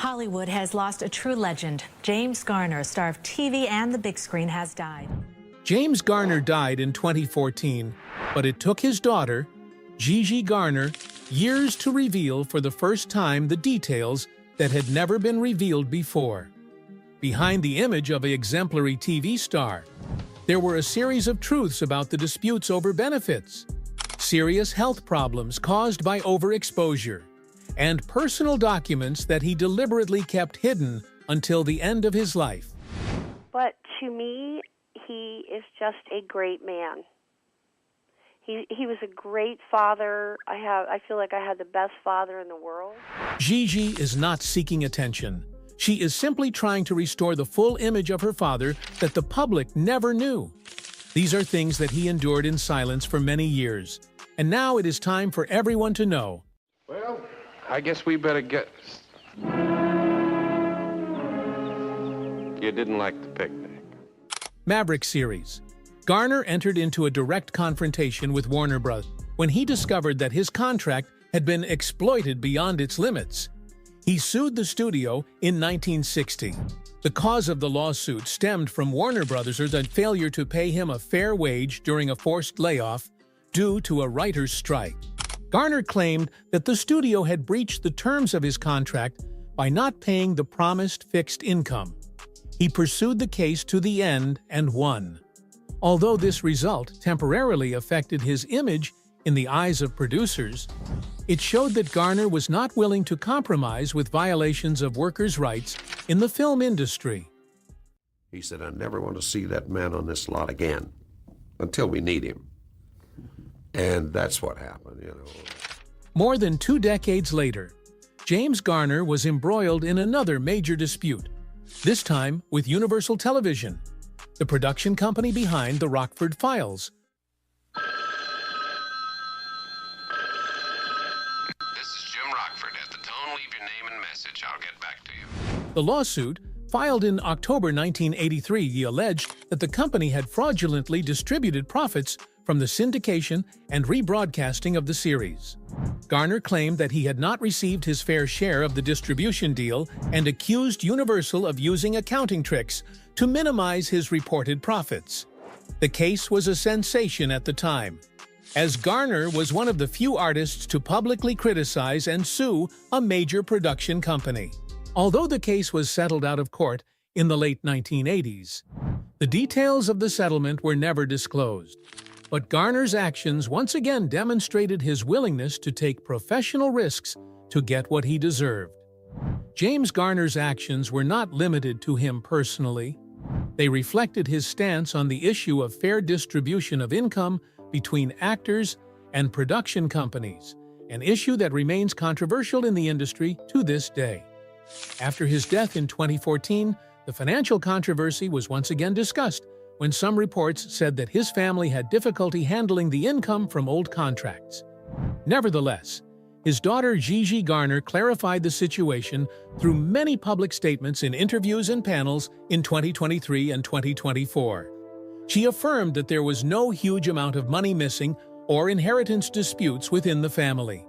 Hollywood has lost a true legend. James Garner, star of TV and the big screen, has died. James Garner died in 2014, but it took his daughter, Gigi Garner, years to reveal for the first time the details that had never been revealed before. Behind the image of an exemplary TV star, there were a series of truths about the disputes over benefits, serious health problems caused by overexposure, and personal documents that he deliberately kept hidden until the end of his life. But to me, he is just a great man. He was a great father. I feel like I had the best father in the world. Gigi is not seeking attention. She is simply trying to restore the full image of her father that the public never knew. These are things that he endured in silence for many years. And now it is time for everyone to know. Well, I guess we better get... You didn't like the picnic. Maverick series. Garner entered into a direct confrontation with Warner Bros. when he discovered that his contract had been exploited beyond its limits. He sued the studio in 1960. The cause of the lawsuit stemmed from Warner Bros.' failure to pay him a fair wage during a forced layoff due to a writer's strike. Garner claimed that the studio had breached the terms of his contract by not paying the promised fixed income. He pursued the case to the end and won. Although this result temporarily affected his image in the eyes of producers, it showed that Garner was not willing to compromise with violations of workers' rights in the film industry. He said, I never want to see that man on this lot again until we need him. And that's what happened, you know. More than 2 decades later, James Garner was embroiled in another major dispute, this time with Universal Television, the production company behind the Rockford Files. This is Jim Rockford. At the tone, leave your name and message. I'll get back to you. The lawsuit, filed in October 1983, alleged that the company had fraudulently distributed profits from the syndication and rebroadcasting of the series. Garner claimed that he had not received his fair share of the distribution deal and accused Universal of using accounting tricks to minimize his reported profits. The case was a sensation at the time, as Garner was one of the few artists to publicly criticize and sue a major production company. Although the case was settled out of court in the late 1980s, the details of the settlement were never disclosed. But Garner's actions once again demonstrated his willingness to take professional risks to get what he deserved. James Garner's actions were not limited to him personally. They reflected his stance on the issue of fair distribution of income between actors and production companies, an issue that remains controversial in the industry to this day. After his death in 2014, the financial controversy was once again discussed, when some reports said that his family had difficulty handling the income from old contracts. Nevertheless, his daughter Gigi Garner clarified the situation through many public statements in interviews and panels in 2023 and 2024. She affirmed that there was no huge amount of money missing or inheritance disputes within the family.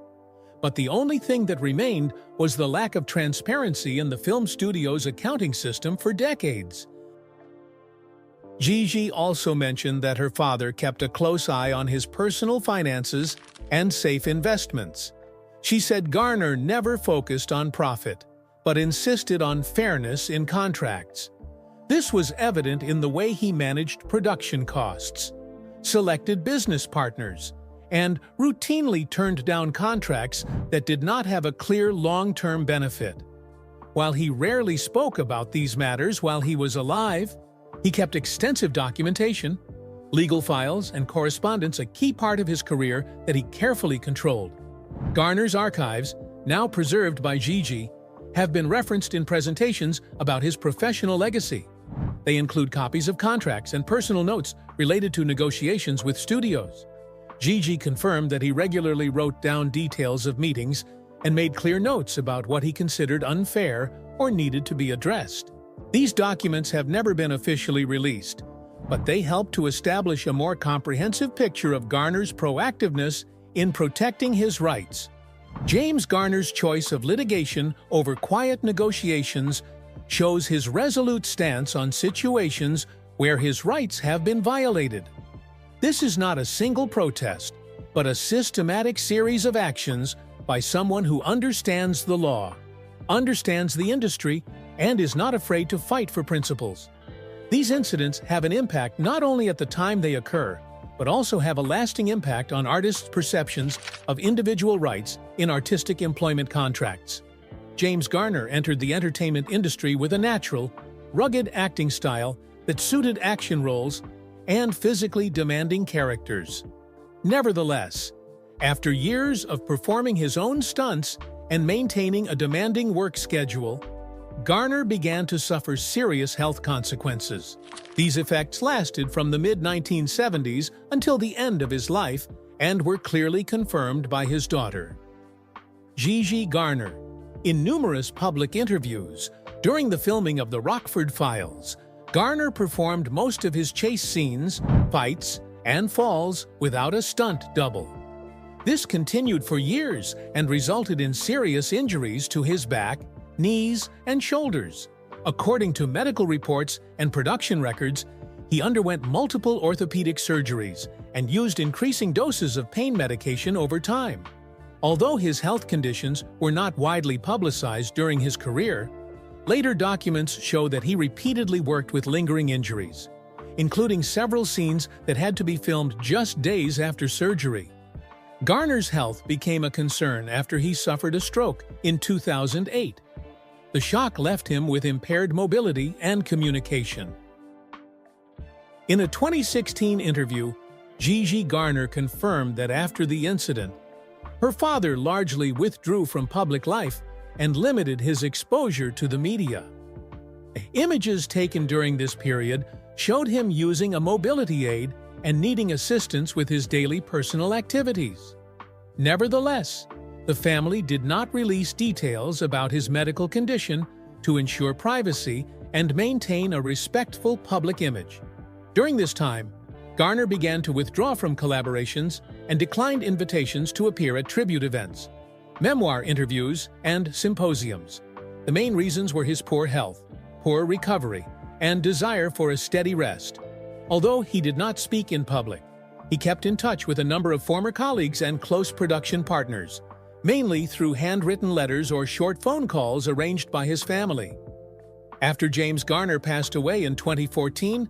But the only thing that remained was the lack of transparency in the film studio's accounting system for decades. Gigi also mentioned that her father kept a close eye on his personal finances and safe investments. She said Garner never focused on profit, but insisted on fairness in contracts. This was evident in the way he managed production costs, selected business partners, and routinely turned down contracts that did not have a clear long-term benefit. While he rarely spoke about these matters while he was alive, he kept extensive documentation, legal files, and correspondence, a key part of his career that he carefully controlled. Garner's archives, now preserved by Gigi, have been referenced in presentations about his professional legacy. They include copies of contracts and personal notes related to negotiations with studios. Gigi confirmed that he regularly wrote down details of meetings and made clear notes about what he considered unfair or needed to be addressed. These documents have never been officially released, but they help to establish a more comprehensive picture of Garner's proactiveness in protecting his rights. James Garner's choice of litigation over quiet negotiations shows his resolute stance on situations where his rights have been violated. This is not a single protest, but a systematic series of actions by someone who understands the law, understands the industry, and is not afraid to fight for principles. These incidents have an impact not only at the time they occur, but also have a lasting impact on artists' perceptions of individual rights in artistic employment contracts. James Garner entered the entertainment industry with a natural, rugged acting style that suited action roles and physically demanding characters. Nevertheless, after years of performing his own stunts and maintaining a demanding work schedule, Garner began to suffer serious health consequences. These effects lasted from the mid-1970s until the end of his life and were clearly confirmed by his daughter. Gigi Garner. In numerous public interviews during the filming of the Rockford Files, Garner performed most of his chase scenes, fights, and falls without a stunt double. This continued for years and resulted in serious injuries to his back, knees, and shoulders. According to medical reports and production records, he underwent multiple orthopedic surgeries and used increasing doses of pain medication over time. Although his health conditions were not widely publicized during his career, later documents show that he repeatedly worked with lingering injuries, including several scenes that had to be filmed just days after surgery. Garner's health became a concern after he suffered a stroke in 2008. The shock left him with impaired mobility and communication. In a 2016 interview, Gigi Garner confirmed that after the incident, her father largely withdrew from public life and limited his exposure to the media. Images taken during this period showed him using a mobility aid and needing assistance with his daily personal activities. Nevertheless, the family did not release details about his medical condition to ensure privacy and maintain a respectful public image. During this time, Garner began to withdraw from collaborations and declined invitations to appear at tribute events, memoir interviews, and symposiums. The main reasons were his poor health, poor recovery, and desire for a steady rest. Although he did not speak in public, he kept in touch with a number of former colleagues and close production partners, mainly through handwritten letters or short phone calls arranged by his family. After James Garner passed away in 2014,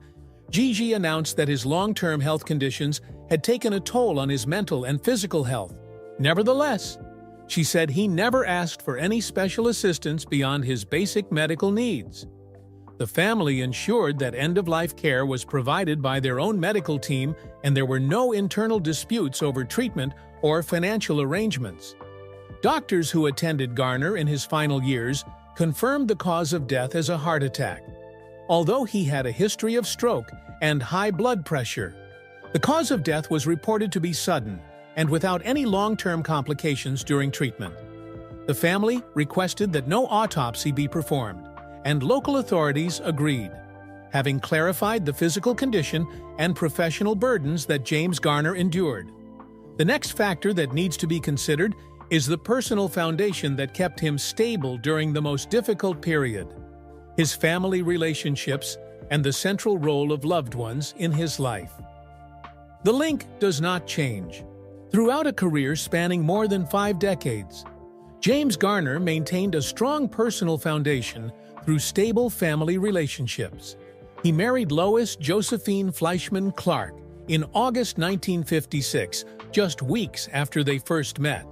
Gigi announced that his long-term health conditions had taken a toll on his mental and physical health. Nevertheless, she said he never asked for any special assistance beyond his basic medical needs. The family ensured that end-of-life care was provided by their own medical team and there were no internal disputes over treatment or financial arrangements. Doctors who attended Garner in his final years confirmed the cause of death as a heart attack. Although he had a history of stroke and high blood pressure, the cause of death was reported to be sudden and without any long-term complications during treatment. The family requested that no autopsy be performed, and local authorities agreed, having clarified the physical condition and professional burdens that James Garner endured. The next factor that needs to be considered is the personal foundation that kept him stable during the most difficult period: his family relationships and the central role of loved ones in his life. The link does not change. Throughout a career spanning more than 5 decades, James Garner maintained a strong personal foundation through stable family relationships. He married Lois Josephine Fleischman Clark in August 1956, just weeks after they first met.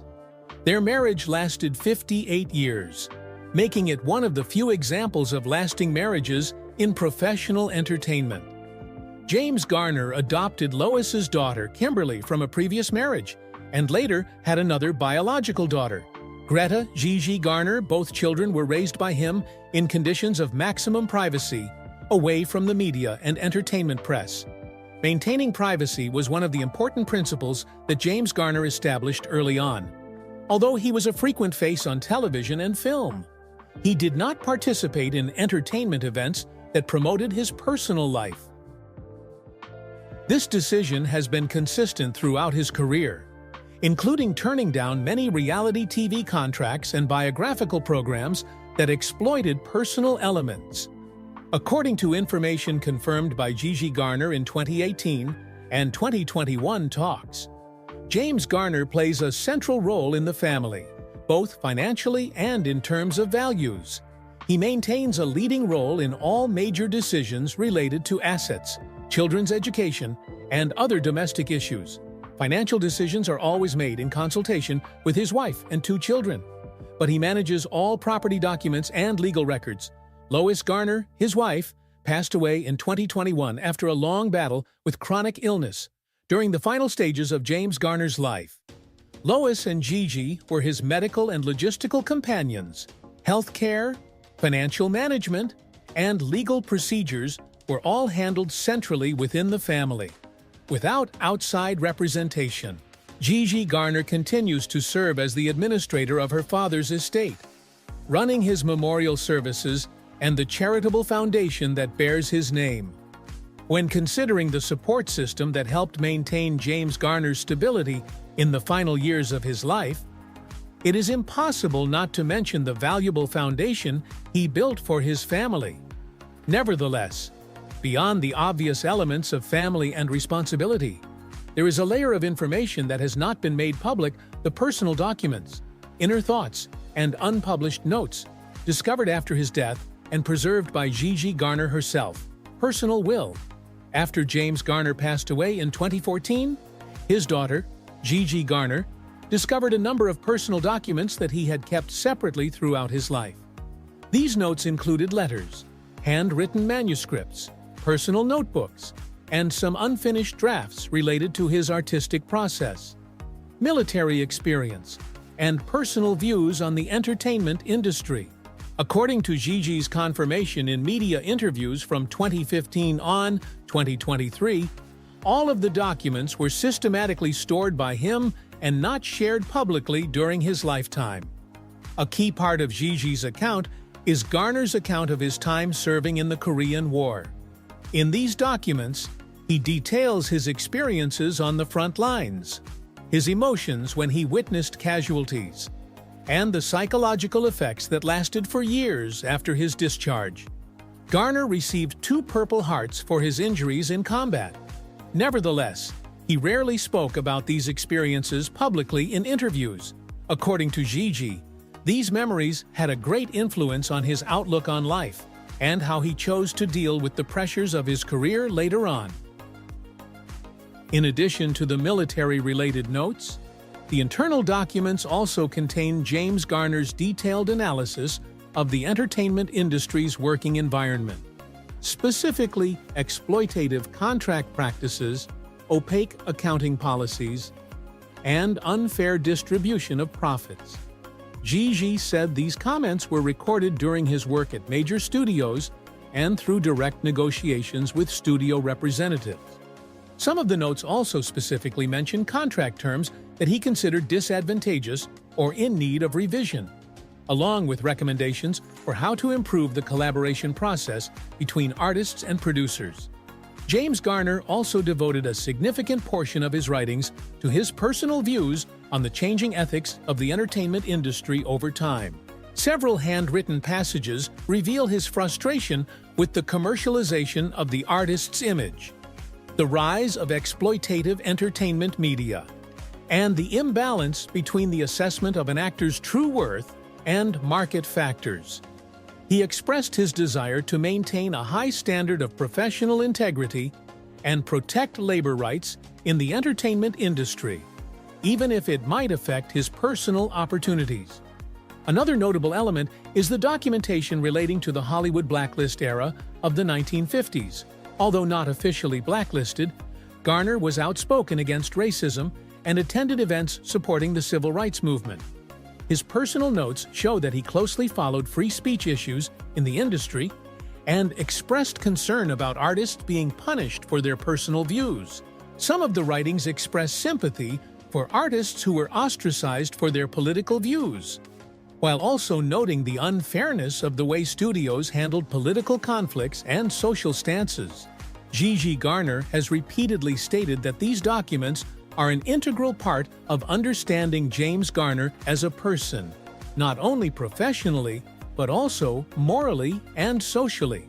Their marriage lasted 58 years, making it one of the few examples of lasting marriages in professional entertainment. James Garner adopted Lois's daughter, Kimberly, from a previous marriage, and later had another biological daughter, Greta Gigi Garner. Both children were raised by him in conditions of maximum privacy, away from the media and entertainment press. Maintaining privacy was one of the important principles that James Garner established early on. Although he was a frequent face on television and film, he did not participate in entertainment events that promoted his personal life. This decision has been consistent throughout his career. including turning down many reality TV contracts and biographical programs that exploited personal elements. According to information confirmed by Gigi Garner in 2018 and 2021 talks, James Garner plays a central role in the family, both financially and in terms of values. He maintains a leading role in all major decisions related to assets, children's education, and other domestic issues. Financial decisions are always made in consultation with his wife and 2 children, but he manages all property documents and legal records. Lois Garner, his wife, passed away in 2021 after a long battle with chronic illness during the final stages of James Garner's life. Lois and Gigi were his medical and logistical companions. Health care, financial management, and legal procedures were all handled centrally within the family, without outside representation. Gigi Garner continues to serve as the administrator of her father's estate, running his memorial services and the charitable foundation that bears his name. When considering the support system that helped maintain James Garner's stability in the final years of his life, it is impossible not to mention the valuable foundation he built for his family. Nevertheless, beyond the obvious elements of family and responsibility, there is a layer of information that has not been made public: the personal documents, inner thoughts, and unpublished notes discovered after his death and preserved by Gigi Garner herself. Personal will. After James Garner passed away in 2014, his daughter, Gigi Garner, discovered a number of personal documents that he had kept separately throughout his life. These notes included letters, handwritten manuscripts, personal notebooks, and some unfinished drafts related to his artistic process, military experience, and personal views on the entertainment industry. According to Gigi's confirmation in media interviews from 2015 on 2023, all of the documents were systematically stored by him and not shared publicly during his lifetime. A key part of Gigi's account is Garner's account of his time serving in the Korean War. In these documents, he details his experiences on the front lines, his emotions when he witnessed casualties, and the psychological effects that lasted for years after his discharge. Garner received 2 Purple Hearts for his injuries in combat. Nevertheless, he rarely spoke about these experiences publicly in interviews. According to Gigi, these memories had a great influence on his outlook on life and how he chose to deal with the pressures of his career later on. In addition to the military-related notes, the internal documents also contain James Garner's detailed analysis of the entertainment industry's working environment, specifically exploitative contract practices, opaque accounting policies, and unfair distribution of profits. Gigi said these comments were recorded during his work at major studios and through direct negotiations with studio representatives. Some of the notes also specifically mention contract terms that he considered disadvantageous or in need of revision, along with recommendations for how to improve the collaboration process between artists and producers. James Garner also devoted a significant portion of his writings to his personal views on the changing ethics of the entertainment industry over time. Several handwritten passages reveal his frustration with the commercialization of the artist's image, the rise of exploitative entertainment media, and the imbalance between the assessment of an actor's true worth and market factors. He expressed his desire to maintain a high standard of professional integrity and protect labor rights in the entertainment industry, even if it might affect his personal opportunities. Another notable element is the documentation relating to the Hollywood blacklist era of the 1950s. Although not officially blacklisted, Garner was outspoken against racism and attended events supporting the civil rights movement. His personal notes show that he closely followed free speech issues in the industry and expressed concern about artists being punished for their personal views. Some of the writings express sympathy for artists who were ostracized for their political views, while also noting the unfairness of the way studios handled political conflicts and social stances. Gigi Garner has repeatedly stated that these documents are an integral part of understanding James Garner as a person, not only professionally, but also morally and socially.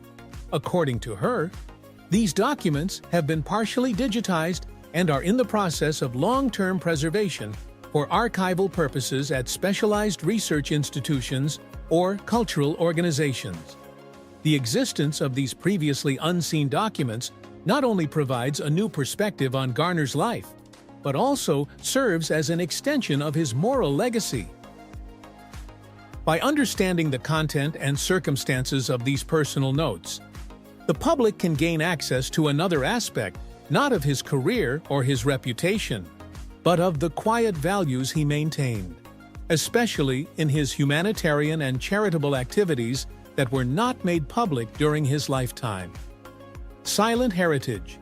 According to her, these documents have been partially digitized and are in the process of long-term preservation for archival purposes at specialized research institutions or cultural organizations. The existence of these previously unseen documents not only provides a new perspective on Garner's life, but also serves as an extension of his moral legacy. By understanding the content and circumstances of these personal notes, the public can gain access to another aspect, not of his career or his reputation, but of the quiet values he maintained, especially in his humanitarian and charitable activities that were not made public during his lifetime. Silent heritage.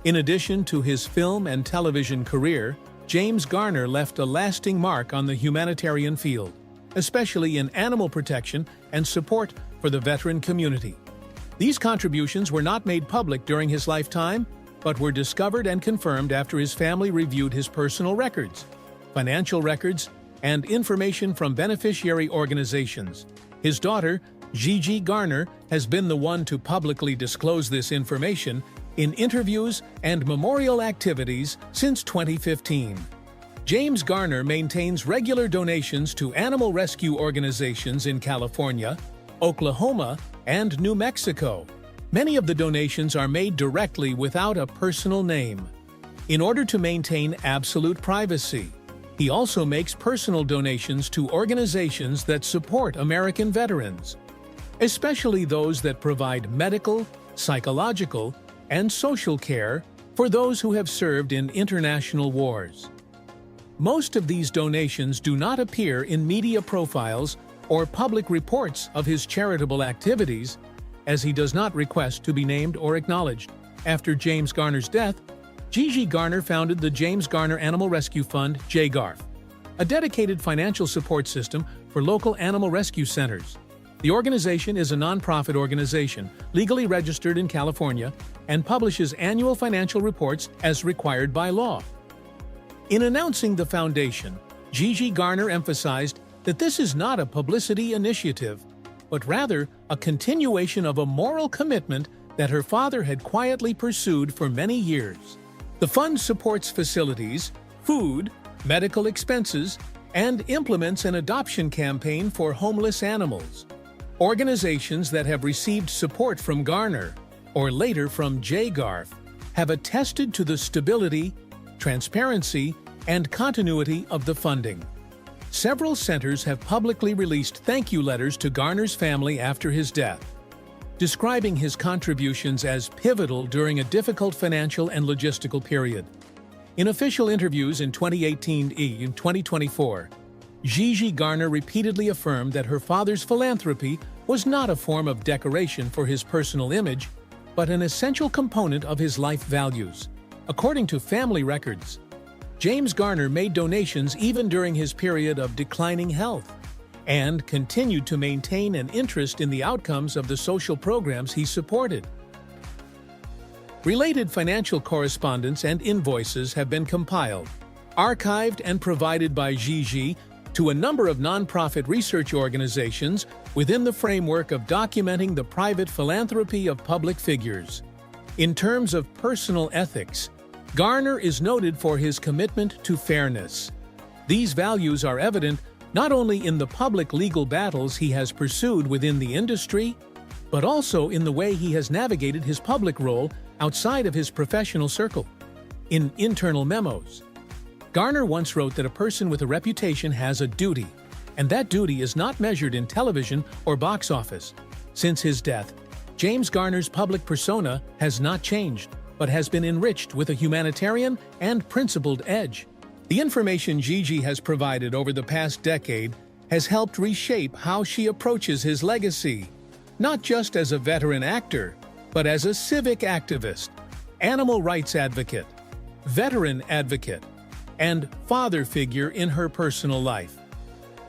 In addition to his film and television career, James Garner left a lasting mark on the humanitarian field, especially in animal protection and support for the veteran community. These contributions were not made public during his lifetime, but were discovered and confirmed after his family reviewed his personal records, financial records, and information from beneficiary organizations. His daughter, Gigi Garner, has been the one to publicly disclose this information in interviews and memorial activities since 2015. James Garner maintains regular donations to animal rescue organizations in California, Oklahoma, and New Mexico. Many of the donations are made directly without a personal name. In order to maintain absolute privacy, he also makes personal donations to organizations that support American veterans, especially those that provide medical, psychological, and social care for those who have served in international wars. Most of these donations do not appear in media profiles or public reports of his charitable activities, as he does not request to be named or acknowledged. After James Garner's death, Gigi Garner founded the James Garner Animal Rescue Fund, JGARF, a dedicated financial support system for local animal rescue centers. The organization is a nonprofit organization, legally registered in California, and publishes annual financial reports as required by law. In announcing the foundation, Gigi Garner emphasized that this is not a publicity initiative, but rather a continuation of a moral commitment that her father had quietly pursued for many years. The fund supports facilities, food, medical expenses, and implements an adoption campaign for homeless animals. Organizations that have received support from Garner, or later from JGARF, have attested to the stability, transparency, and continuity of the funding. Several centers have publicly released thank you letters to Garner's family after his death, describing his contributions as pivotal during a difficult financial and logistical period. In official interviews in 2018 and 2024, Gigi Garner repeatedly affirmed that her father's philanthropy was not a form of decoration for his personal image, but an essential component of his life values. According to family records, James Garner made donations even during his period of declining health and continued to maintain an interest in the outcomes of the social programs he supported. Related financial correspondence and invoices have been compiled, archived, and provided by Gigi to a number of nonprofit research organizations within the framework of documenting the private philanthropy of public figures. In terms of personal ethics, Garner is noted for his commitment to fairness. These values are evident not only in the public legal battles he has pursued within the industry, but also in the way he has navigated his public role outside of his professional circle. In internal memos, Garner once wrote that a person with a reputation has a duty, and that duty is not measured in television or box office. Since his death, James Garner's public persona has not changed, but has been enriched with a humanitarian and principled edge. The information Gigi has provided over the past decade has helped reshape how she approaches his legacy, not just as a veteran actor, but as a civic activist, animal rights advocate, veteran advocate, and father figure in her personal life.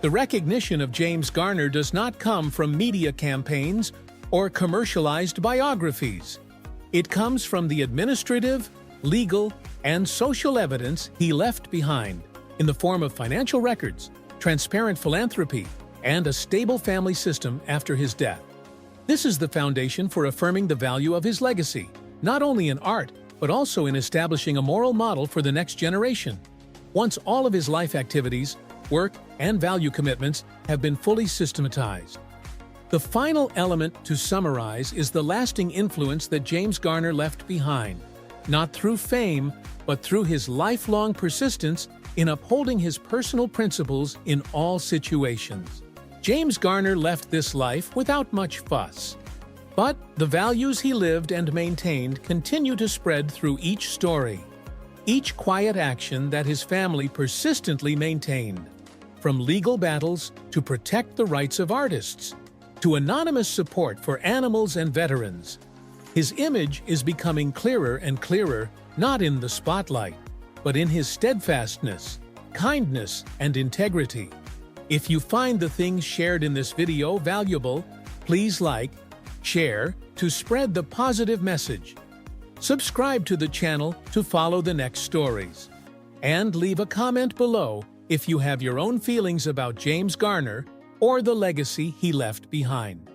The recognition of James Garner does not come from media campaigns or commercialized biographies. It comes from the administrative, legal, and social evidence he left behind in the form of financial records, transparent philanthropy, and a stable family system after his death. This is the foundation for affirming the value of his legacy, not only in art, but also in establishing a moral model for the next generation. Once all of his life activities, work, and value commitments have been fully systematized. The final element to summarize is the lasting influence that James Garner left behind, not through fame, but through his lifelong persistence in upholding his personal principles in all situations. James Garner left this life without much fuss, but the values he lived and maintained continue to spread through each story, each quiet action that his family persistently maintained, from legal battles to protect the rights of artists, to anonymous support for animals and veterans. His image is becoming clearer and clearer, not in the spotlight, but in his steadfastness, kindness, and integrity. If you find the things shared in this video valuable, please like, share to spread the positive message. Subscribe to the channel to follow the next stories. And leave a comment below if you have your own feelings about James Garner or the legacy he left behind.